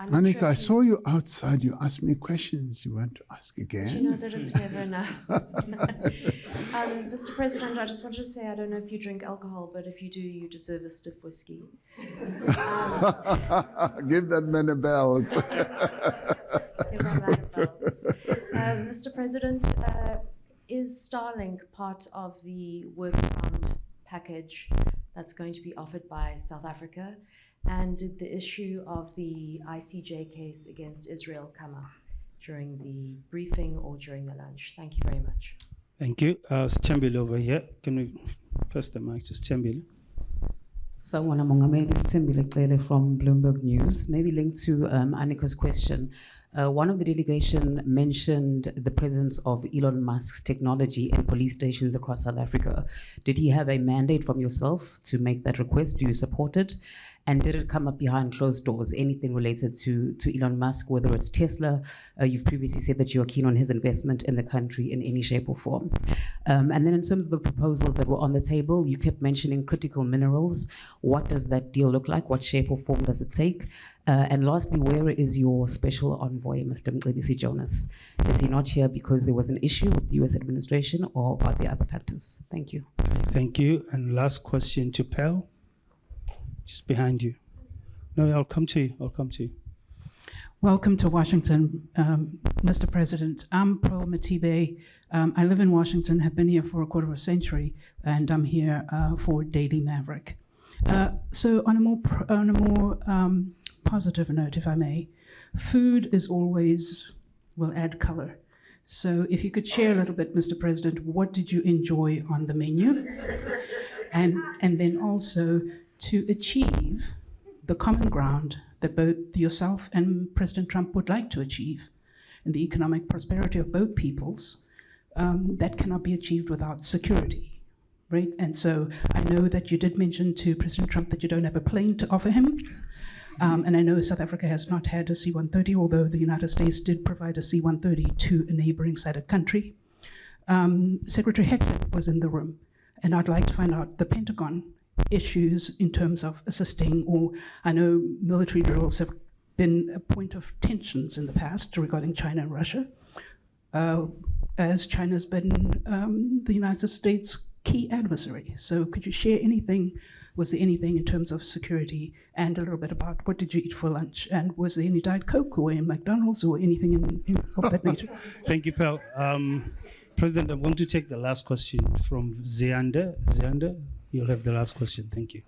Annika, I saw you outside. You asked me questions. You want to ask again? Do you know that it's never enough? Mr. President, I just wanted to say I don't know if you drink alcohol, but if you do, you deserve a stiff whiskey. Give that man a bells. Give that man a bells. Mr. President, is Starlink part of the workaround package that's going to be offered by South Africa? And did the issue of the ICJ case against Israel come up during the briefing or during the lunch? Thank you very much. Thank you. Chambili over here. Can we press the mic to Chambili? Sawubona Mongameli, Sithembile Cele from Bloomberg News. Maybe linked to Annika's question. One of the delegation mentioned the presence of Elon Musk's technology in police stations across South Africa. Did he have a mandate from yourself to make that request? Do you support it? And did it come up behind closed doors? Anything related to Elon Musk, whether it's Tesla? You've previously said that you are keen on his investment in the country in any shape or form. And then in terms of the proposals that were on the table, you kept mentioning critical minerals. What does that deal look like? What shape or form does it take? And lastly, where is your special envoy, Mr. Mcebisi Jonas? Is he not here because there was an issue with the US administration, or are there other factors? Thank you. Okay, thank you. And last question to Pearl. Just behind you. No, I'll come to you. I'll come to you. Welcome to Washington, Mr. President. I'm Pearl Matibe. I live in Washington, have been here for a quarter of a century, and I'm here for Daily Maverick. So on a more positive note, if I may, food is always, will add color. So if you could share a little bit, Mr. President, what did you enjoy on the menu? And then also to achieve the common ground that both yourself and President Trump would like to achieve, and the economic prosperity of both peoples, that cannot be achieved without security, right? And so I know that you did mention to President Trump that you don't have a plane to offer him. And I know South Africa has not had a C-130, although the United States did provide a C-130 to a neighboring SADC country. Secretary Hegseth was in the room, and I'd like to find out the Pentagon issues in terms of assisting, or I know military drills have been a point of tensions in the past regarding China and Russia, as China's been the United States' key adversary. So could you share anything? Was there anything in terms of security, and a little bit about what did you eat for lunch? And was there any Diet Coke or any McDonald's or anything of that nature? Thank you, Pearl. President, I want to take the last question from Zianda. Zianda, you'll have the last question. Thank you.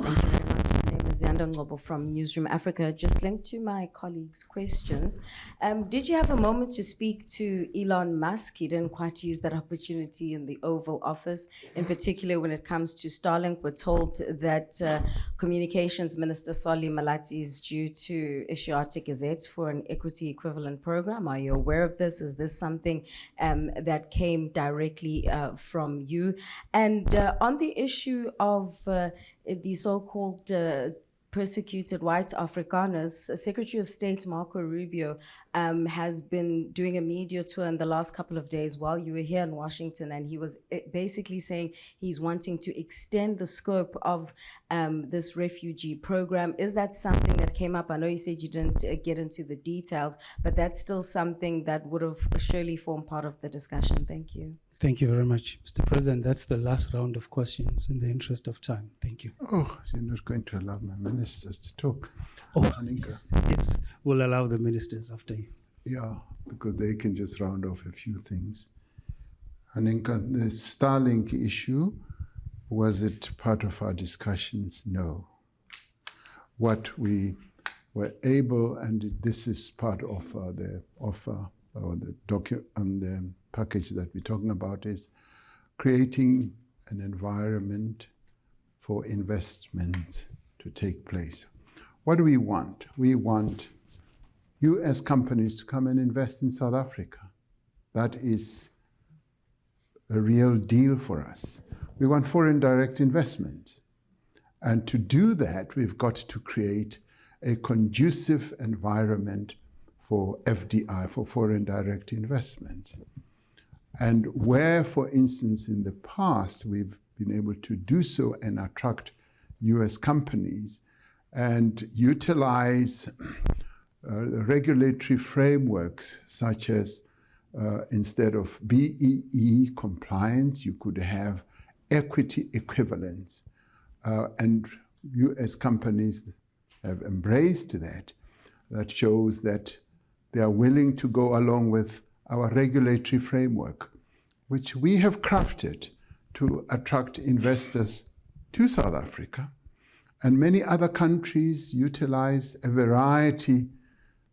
Thank you very much. My name is Zianda Ngobo from Newsroom Africa. Just linked to my colleagues' questions. Did you have a moment to speak to Elon Musk? He didn't quite use that opportunity in the Oval Office. In particular, when it comes to Starlink, we're told that Communications Minister Solly Malatsi is due to issue Arctic Gazette for an equity equivalent program. Are you aware of this? Is this something that came directly from you? And on the issue of the so-called persecuted white Afrikaners, Secretary of State Marco Rubio has been doing a media tour in the last couple of days while you were here in Washington, and he was basically saying he's wanting to extend the scope of this refugee program. Is that something that came up? I know you said you didn't get into the details, but that's still something that would have surely formed part of the discussion. Thank you. Thank you very much, Mr. President. That's the last round of questions in the interest of time. Thank you. Oh, you're not going to allow my ministers to talk. Oh, yes, we'll allow the ministers after you. Yeah, because they can just round off a few things. Aninka, the Starlink issue, was it part of our discussions? No. What we were able, and this is part of the offer or the package that we're talking about, is creating an environment for investment to take place. What do we want? We want US companies to come and invest in South Africa. That is a real deal for us. We want foreign direct investment. And to do that, we've got to create a conducive environment for FDI, for foreign direct investment. And where, for instance, in the past, we've been able to do so and attract US companies and utilize regulatory frameworks such as instead of BEE compliance, you could have equity equivalence. And US companies have embraced that. That shows that they are willing to go along with our regulatory framework, which we have crafted to attract investors to South Africa. And many other countries utilize a variety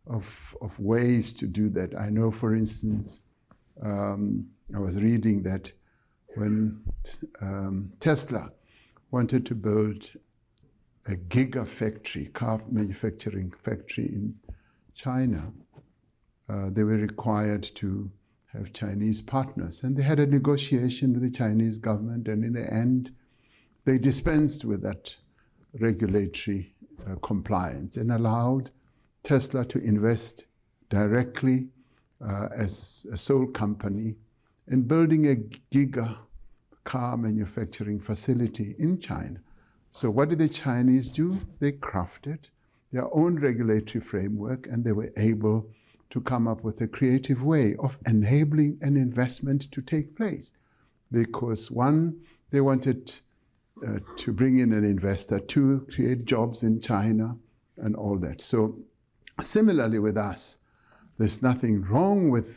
of ways to do that. I know, for instance, I was reading that when Tesla wanted to build a gigafactory, car manufacturing factory in China, they were required to have Chinese partners. And they had a negotiation with the Chinese government, and in the end, they dispensed with that regulatory compliance and allowed Tesla to invest directly as a sole company in building a giga car manufacturing facility in China. So what did the Chinese do? They crafted their own regulatory framework, and they were able to come up with a creative way of enabling an investment to take place. Because one, they wanted to bring in an investor, two, create jobs in China and all that. So similarly with us, there's nothing wrong with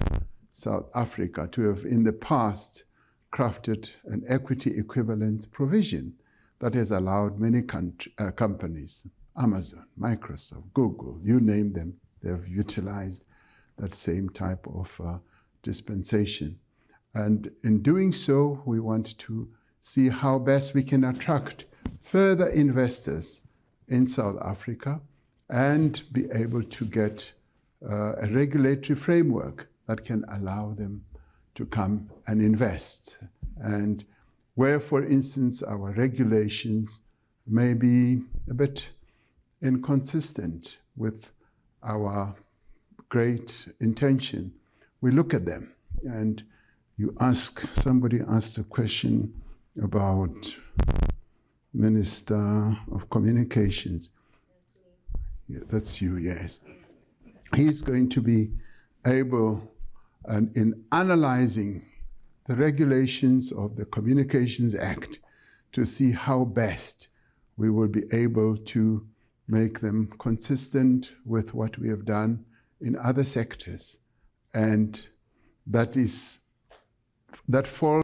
South Africa to have in the past crafted an equity equivalence provision that has allowed many companies, Amazon, Microsoft, Google, you name them, they have utilized that same type of dispensation. And in doing so, we want to see how best we can attract further investors in South Africa and be able to get a regulatory framework that can allow them to come and invest. And where, for instance, our regulations may be a bit inconsistent with our great intention, we look at them. And somebody asked a question about Minister of Communications. Yeah, that's you, yes. He's going to be able, and in analyzing the regulations of the Communications Act, to see how best we will be able to make them consistent with what we have done in other sectors. And that falls